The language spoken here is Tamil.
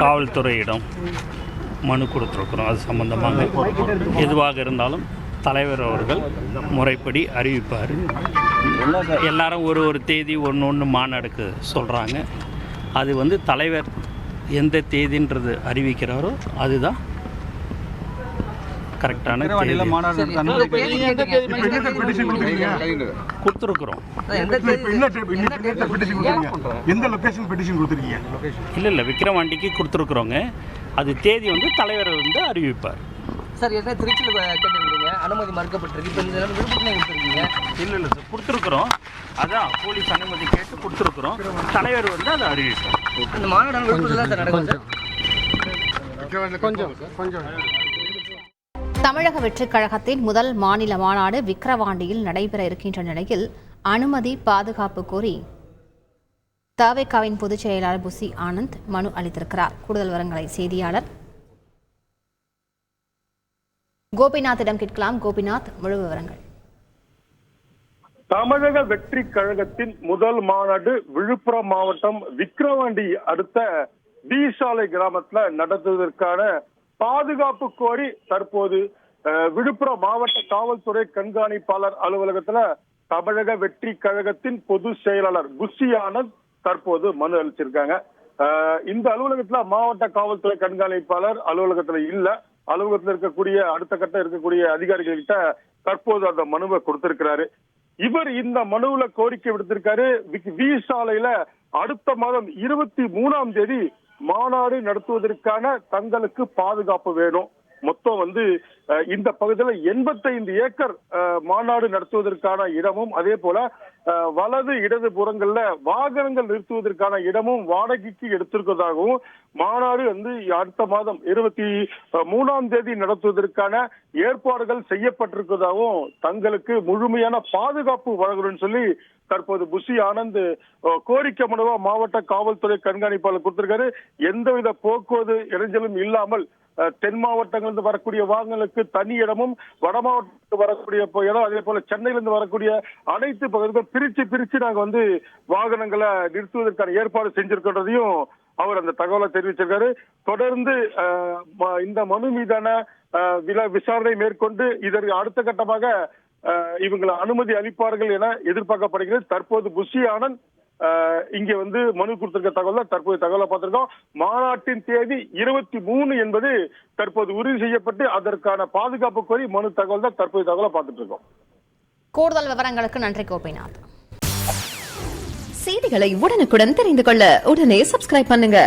காவல்துறையிடம் மனு கொடுத்துருக்குறோம். அது சம்பந்தமாக எதுவாக இருந்தாலும் தலைவர் அவர்கள் முறைப்படி அறிவிப்பார். எல்லாரும் ஒரு தேதி ஒன்று மாநாடுக்கு சொல்கிறாங்க. அது தலைவர் எந்த தேதின்றது அறிவிக்கிறாரோ அதுதான் கரெக்டான கொடுத்துருக்குறோம். இல்லை விக்கிரவாண்டிக்கு கொடுத்துருக்குறோங்க. அது தேதி தலைவர் அறிவிப்பார். சார் என்ன திருச்சியில் கேட்டிருந்தீங்க, அனுமதி மறுக்கப்பட்டிருக்கு. இப்போ இந்த விழுப்புரத்தில் கொடுத்துருக்கீங்க. இல்லை சார் கொடுத்துருக்குறோம். அதான் போலீஸ் அனுமதி கேட்டு கொடுத்துருக்குறோம். தலைவர் அதை அறிவிப்பார். இந்த மாநாடு விழுப்புரத்தில் தான் நடக்கும் சார். கொஞ்சம் தமிழக வெற்றிக் கழகத்தின் முதல் மாநில மாநாடு விக்கிரவாண்டியில் நடைபெற இருக்கின்ற நிலையில் அனுமதி பாதுகாப்பு கோரி தவேகாவின் பொதுச் செயலாளர் புசி ஆனந்த் மனு அளித்திருக்கிறார். கூடுதல் விவரங்களை செய்தியாளர் கோபிநாத்திடம் கேட்கலாம். கோபிநாத், முழு விவரங்கள். தமிழக வெற்றி கழகத்தின் முதல் மாநாடு விழுப்புரம் மாவட்டம் விக்கிரவாண்டி அடுத்த டி சாலை கிராமத்துல நடத்துவதற்கான பாதுகாப்பு கோரி தற்போது விழுப்புரம் மாவட்ட காவல்துறை கண்காணிப்பாளர் அலுவலகத்துல தமிழக வெற்றி கழகத்தின் பொதுச் செயலாளர் புசி ஆனந்த் தற்போது மனு அளிச்சிருக்காங்க. இந்த அலுவலகத்துல மாவட்ட காவல்துறை கண்காணிப்பாளர் அலுவலகத்துல இல்ல, அலுவலகத்தில் இருக்கக்கூடிய அடுத்த கட்ட இருக்கக்கூடிய அதிகாரிகள்கிட்ட தற்போது அந்த மனுவை கொடுத்திருக்கிறாரு. இவர் இந்த மனுவுல கோரிக்கை விடுத்திருக்காரு. வி சாலையில அடுத்த மாதம் 23ஆம் தேதி மாநாடு நடத்துவதற்கான தங்களுக்கு பாதுகாப்பு வேணும். மொத்தம் இந்த பகுதியில் 85 ஏக்கர் மாநாடு நடத்துவதற்கான இடமும், அதே போல வலது இடது புறங்கள்ல வாகனங்கள் நிறுத்துவதற்கான இடமும் வாடகைக்கு எடுத்திருக்கிறதாகவும், மாநாடு அடுத்த மாதம் 23ஆம் தேதி நடத்துவதற்கான ஏற்பாடுகள் செய்யப்பட்டிருக்கிறதாகவும் தங்களுக்கு முழுமையான பாதுகாப்பு வழங்கணும்னு சொல்லி தற்போது புசி ஆனந்த் கோரிக்கை மனுவா மாவட்ட காவல்துறை கண்காணிப்பாளர் கொடுத்திருக்காரு. எந்தவித போக்குவரத்து இடைஞ்சலும் இல்லாமல் தென் மாவட்டங்களிலிருந்து வரக்கூடிய வாகனங்களுக்கு தனி இடமும், வட மாவட்டத்துக்கு வரக்கூடிய இடம், அதே போல சென்னையிலிருந்து வரக்கூடிய அனைத்து பகுதிகளும் பிரிச்சு நாங்க வாகனங்களை நிறுத்துவதற்கான ஏற்பாடு செஞ்சிருக்கிறதையும் அவர் அந்த தகவலை தெரிவிச்சிருக்காரு. தொடர்ந்து இந்த மனு மீதான விசாரணை மேற்கொண்டு இதற்கு அடுத்த கட்டமாக இவங்களை அனுமதி அளிப்பார்கள் என எதிர்பார்க்கப்படுகிறது. தற்போது புசி ஆனந்த் இங்க மனு கொடுத்திருக்க தகவல் தற்போது தகவலை பார்த்திருக்கோம். மாநாட்டின் தேதி 23 என்பது தற்போது உறுதி செய்யப்பட்டு அதற்கான பாதுகாப்பு கோரி மனு தகவல் தான் தற்போது தகவலை பார்த்துட்டு இருக்கோம். கூடுதல் விவரங்களுக்கு நன்றி கோபிநாத். செய்திகளை உடனுக்குடன் தெரிந்து கொள்ள உடனே சப்ஸ்கிரைப் பண்ணுங்க.